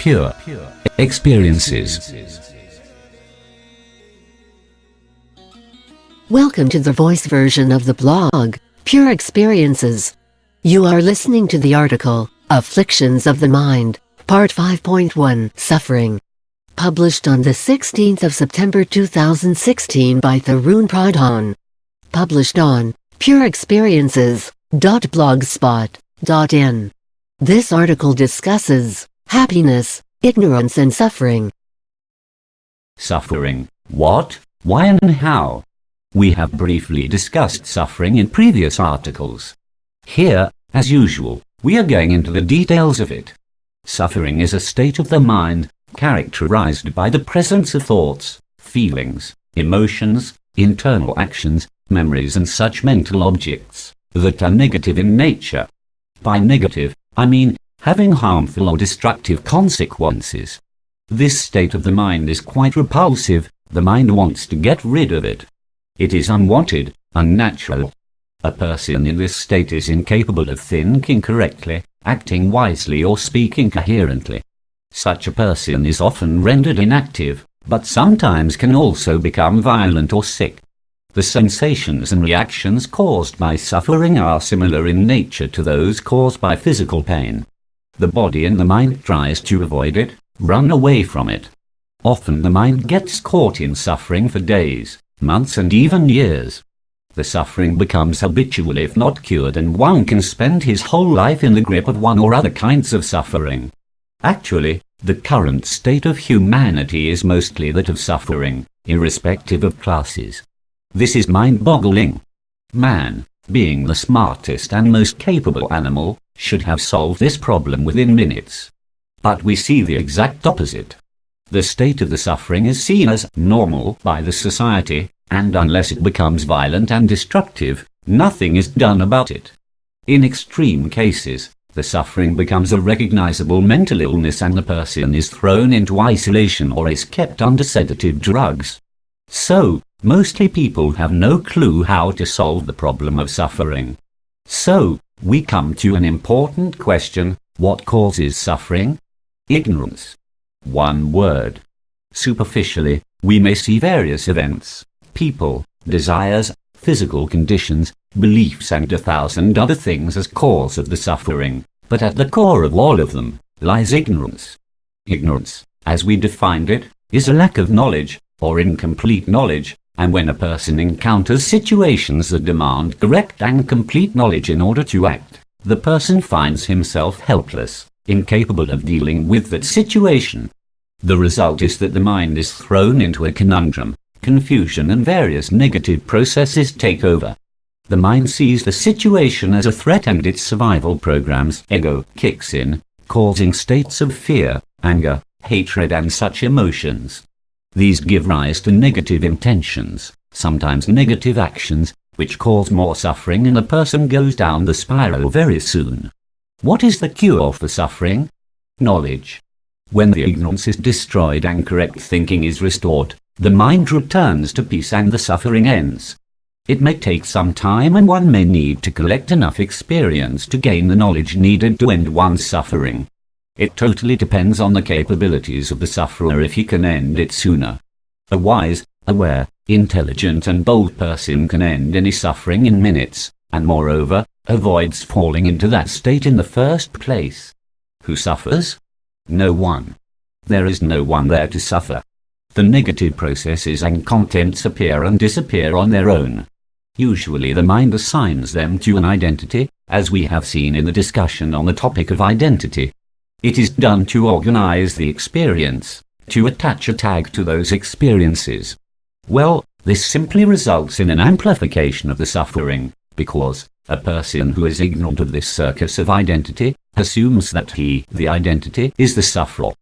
pure experiences. Welcome to the voice version of the blog, Pure Experiences. You are listening to the article, Afflictions of the Mind, Part 5.1, Suffering. Published on the 16th of September 2016 by Tarun Pradhaan. Published on pureexperiences.blogspot.in. This article discusses happiness, ignorance and suffering. Suffering. What, why and how? We have briefly discussed suffering in previous articles. Here, as usual, we are going into the details of it. Suffering is a state of the mind characterized by the presence of thoughts, feelings, emotions, internal actions, memories and such mental objects that are negative in nature. By negative, I mean having harmful or destructive consequences. This state of the mind is quite repulsive. The mind wants to get rid of it. It is unwanted, unnatural. A person in this state is incapable of thinking correctly, acting wisely or speaking coherently. Such a person is often rendered inactive, but sometimes can also become violent or sick. The sensations and reactions caused by suffering are similar in nature to those caused by physical pain. The body and the mind tries to avoid it, run away from it. Often the mind gets caught in suffering for days, months and even years. The suffering becomes habitual if not cured, and one can spend his whole life in the grip of one or other kinds of suffering. Actually, the current state of humanity is mostly that of suffering, irrespective of classes. This is mind-boggling. Man, being the smartest and most capable animal, should have solved this problem within minutes. But we see the exact opposite. The state of the suffering is seen as normal by the society, and unless it becomes violent and destructive, nothing is done about it. In extreme cases, the suffering becomes a recognizable mental illness and the person is thrown into isolation or is kept under sedative drugs. So, mostly people have no clue how to solve the problem of suffering. So, we come to an important question: what causes suffering? Ignorance. One word. Superficially, we may see various events, people, desires, physical conditions, beliefs and 1,000 other things as cause of the suffering, but at the core of all of them lies ignorance. Ignorance, as we defined it, is a lack of knowledge, or incomplete knowledge, and when a person encounters situations that demand correct and complete knowledge in order to act, the person finds himself helpless, incapable of dealing with that situation. The result is that the mind is thrown into a conundrum. Confusion and various negative processes take over. The mind sees the situation as a threat and its survival programs, ego, kicks in, causing states of fear, anger, hatred and such emotions. These give rise to negative intentions, sometimes negative actions, which cause more suffering, and the person goes down the spiral very soon. What is the cure for suffering? Knowledge. When the ignorance is destroyed and correct thinking is restored, the mind returns to peace and the suffering ends. It may take some time and one may need to collect enough experience to gain the knowledge needed to end one's suffering. It totally depends on the capabilities of the sufferer if he can end it sooner. A wise, aware, intelligent and bold person can end any suffering in minutes, and moreover, avoids falling into that state in the first place. Who suffers? No one. There is no one there to suffer. The negative processes and contents appear and disappear on their own. Usually the mind assigns them to an identity, as we have seen in the discussion on the topic of identity. It is done to organize the experience, to attach a tag to those experiences. Well, this simply results in an amplification of the suffering, because a person who is ignorant of this circus of identity assumes that he, the identity, is the sufferer.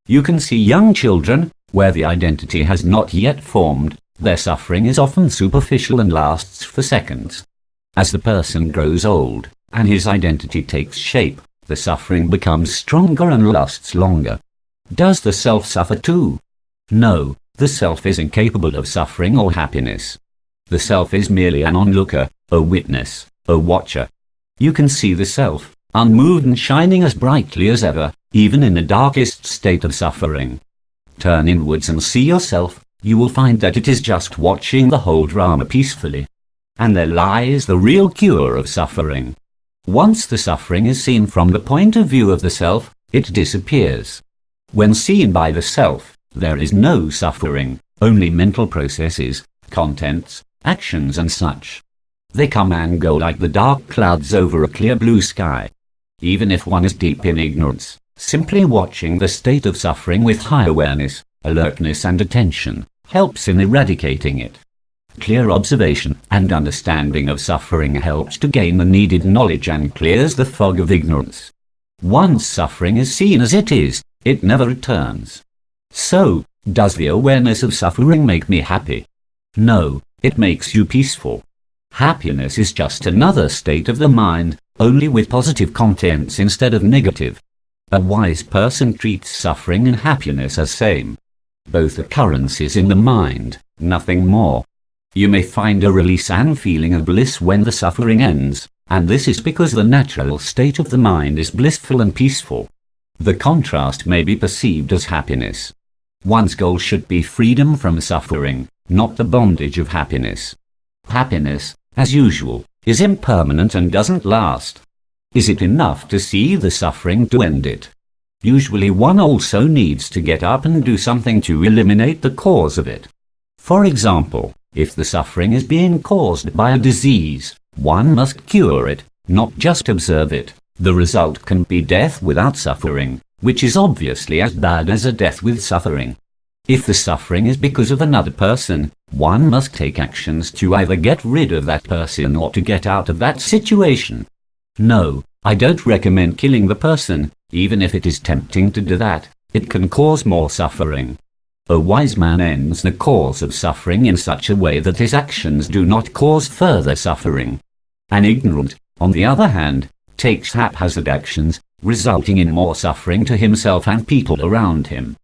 You can see young children, where the identity has not yet formed, their suffering is often superficial and lasts for seconds. As the person grows old, and his identity takes shape, the suffering becomes stronger and lasts longer. Does the self suffer too? No, the self is incapable of suffering or happiness. The self is merely an onlooker, a witness, a watcher. You can see the self, unmoved and shining as brightly as ever, even in the darkest state of suffering. Turn inwards and see yourself. You will find that it is just watching the whole drama peacefully. And there lies the real cure of suffering. Once the suffering is seen from the point of view of the self, it disappears. When seen by the self, there is no suffering, only mental processes, contents, actions and such. They come and go like the dark clouds over a clear blue sky. Even if one is deep in ignorance, simply watching the state of suffering with high awareness, alertness and attention helps in eradicating it. Clear observation and understanding of suffering helps to gain the needed knowledge and clears the fog of ignorance. Once suffering is seen as it is, it never returns. So, does the awareness of suffering make me happy? No, it makes you peaceful. Happiness is just another state of the mind, only with positive contents instead of negative. A wise person treats suffering and happiness as same. Both occurrences in the mind, nothing more. You may find a release and feeling of bliss when the suffering ends, and this is because the natural state of the mind is blissful and peaceful. The contrast may be perceived as happiness. One's goal should be freedom from suffering, not the bondage of happiness. Happiness, as usual, is impermanent and doesn't last. Is it enough to see the suffering to end it? Usually one also needs to get up and do something to eliminate the cause of it. For example, if the suffering is being caused by a disease, one must cure it, not just observe it. The result can be death without suffering, which is obviously as bad as a death with suffering. If the suffering is because of another person, one must take actions to either get rid of that person or to get out of that situation. No, I don't recommend killing the person, even if it is tempting to do that. It can cause more suffering. A wise man ends the cause of suffering in such a way that his actions do not cause further suffering. An ignorant, on the other hand, takes haphazard actions, resulting in more suffering to himself and people around him.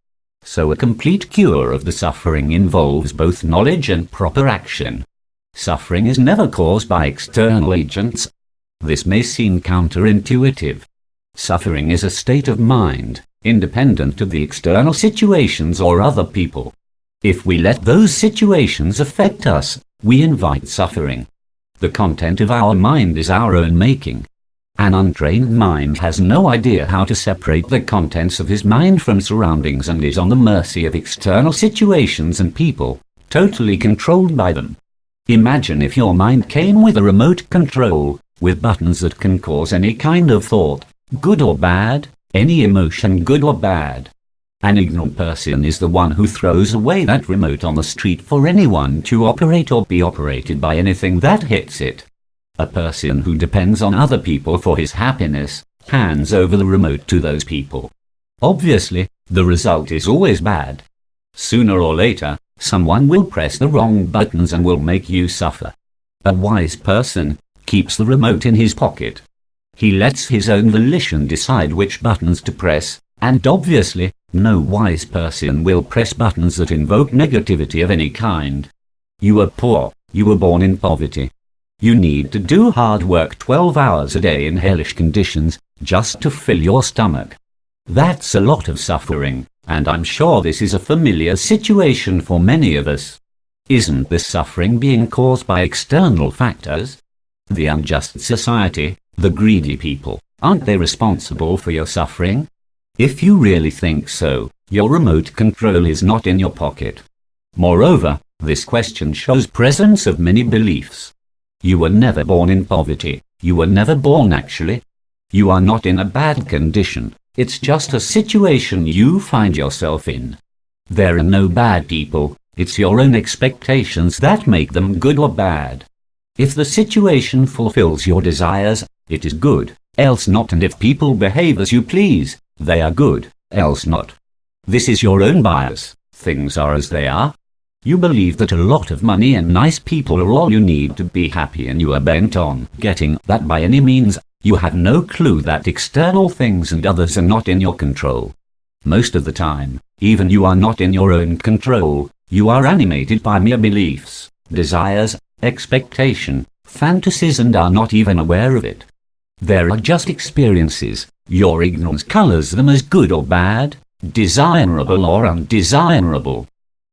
So a complete cure of the suffering involves both knowledge and proper action. Suffering is never caused by external agents. This may seem counterintuitive. Suffering is a state of mind, independent of the external situations or other people. If we let those situations affect us, we invite suffering. The content of our mind is our own making. An untrained mind has no idea how to separate the contents of his mind from surroundings and is on the mercy of external situations and people, totally controlled by them. Imagine if your mind came with a remote control, with buttons that can cause any kind of thought, good or bad, any emotion good or bad. An ignorant person is the one who throws away that remote on the street for anyone to operate or be operated by anything that hits it. A person who depends on other people for his happiness hands over the remote to those people. Obviously, the result is always bad. Sooner or later, someone will press the wrong buttons and will make you suffer. A wise person keeps the remote in his pocket. He lets his own volition decide which buttons to press, and obviously, no wise person will press buttons that invoke negativity of any kind. You are poor, you were born in poverty. You need to do hard work 12 hours a day in hellish conditions, just to fill your stomach. That's a lot of suffering, and I'm sure this is a familiar situation for many of us. Isn't this suffering being caused by external factors? The unjust society, the greedy people, aren't they responsible for your suffering? If you really think so, your remote control is not in your pocket. Moreover, this question shows presence of many beliefs. You were never born in poverty. You were never born actually. You are not in a bad condition. It's just a situation you find yourself in. There are no bad people. It's your own expectations that make them good or bad. If the situation fulfills your desires, it is good, else not, and if people behave as you please, they are good, else not. This is your own bias. Things are as they are. You believe that a lot of money and nice people are all you need to be happy, and you are bent on getting that by any means. You have no clue that external things and others are not in your control. Most of the time, even you are not in your own control. You are animated by mere beliefs, desires, expectation, fantasies, and are not even aware of it. There are just experiences, Your ignorance colors them as good or bad, desirable or undesirable.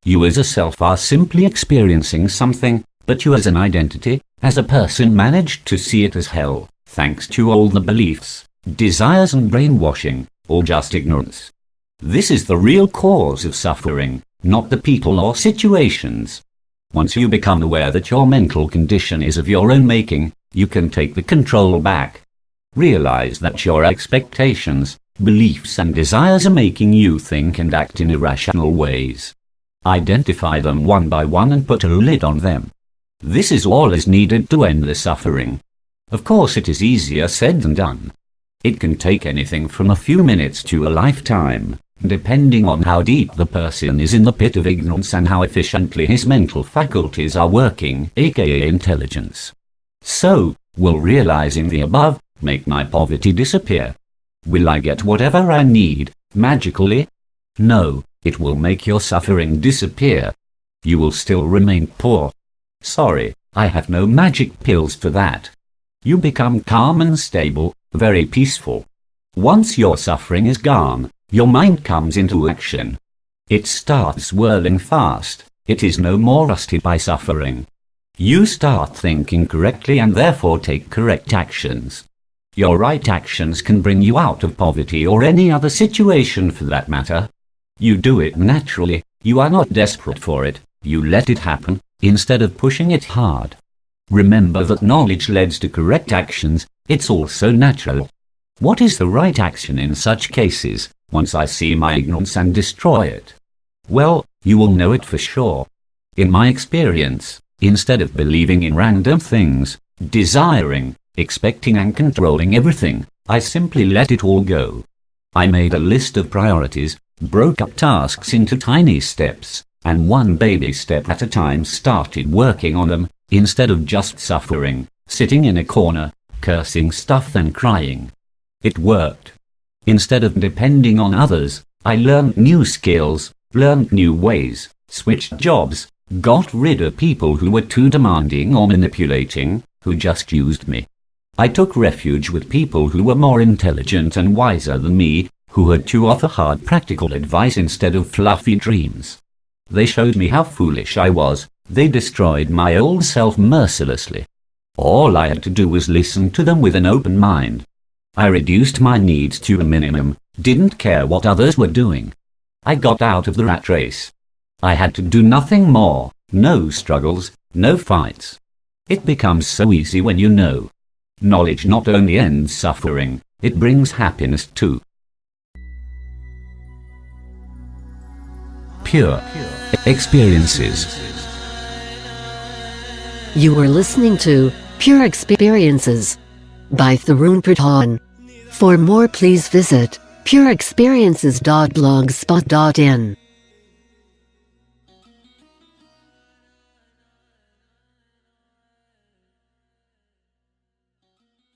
You as a self are simply experiencing something, but you as an identity, as a person, managed to see it as hell, thanks to all the beliefs, desires and brainwashing, or just ignorance. This is the real cause of suffering, not the people or situations. Once you become aware that your mental condition is of your own making, you can take the control back. Realize that your expectations, beliefs and desires are making you think and act in irrational ways. Identify them one by one and put a lid on them. This is all is needed to end the suffering. Of course, it is easier said than done. It can take anything from a few minutes to a lifetime, depending on how deep the person is in the pit of ignorance and how efficiently his mental faculties are working, aka intelligence. So, will realizing the above make my poverty disappear? Will I get whatever I need, magically? No, it will make your suffering disappear. You will still remain poor. Sorry, I have no magic pills for that. You become calm and stable, very peaceful. Once your suffering is gone, your mind comes into action. It starts whirling fast. It is no more rusted by suffering. You start thinking correctly and therefore take correct actions. Your right actions can bring you out of poverty or any other situation for that matter. You do it naturally. You are not desperate for it. You let it happen, instead of pushing it hard. Remember that knowledge leads to correct actions. It's also natural. What is the right action in such cases, once I see my ignorance and destroy it? Well, you will know it for sure. In my experience, instead of believing in random things, desiring, expecting and controlling everything, I simply let it all go. I made a list of priorities, broke up tasks into tiny steps, and one baby step at a time started working on them, instead of just suffering, sitting in a corner, cursing stuff and crying. It worked. Instead of depending on others, I learned new skills, learned new ways, switched jobs, got rid of people who were too demanding or manipulating, who just used me. I took refuge with people who were more intelligent and wiser than me, who had to offer hard practical advice instead of fluffy dreams. They showed me how foolish I was. They destroyed my old self mercilessly. All I had to do was listen to them with an open mind. I reduced my needs to a minimum, didn't care what others were doing. I got out of the rat race. I had to do nothing more, no struggles, no fights. It becomes so easy when you know. Knowledge not only ends suffering, it brings happiness too. Pure experiences. You were listening to Pure Experiences by Tarun Pradhaan. For more, please visit pureexperiences.blogspot.in.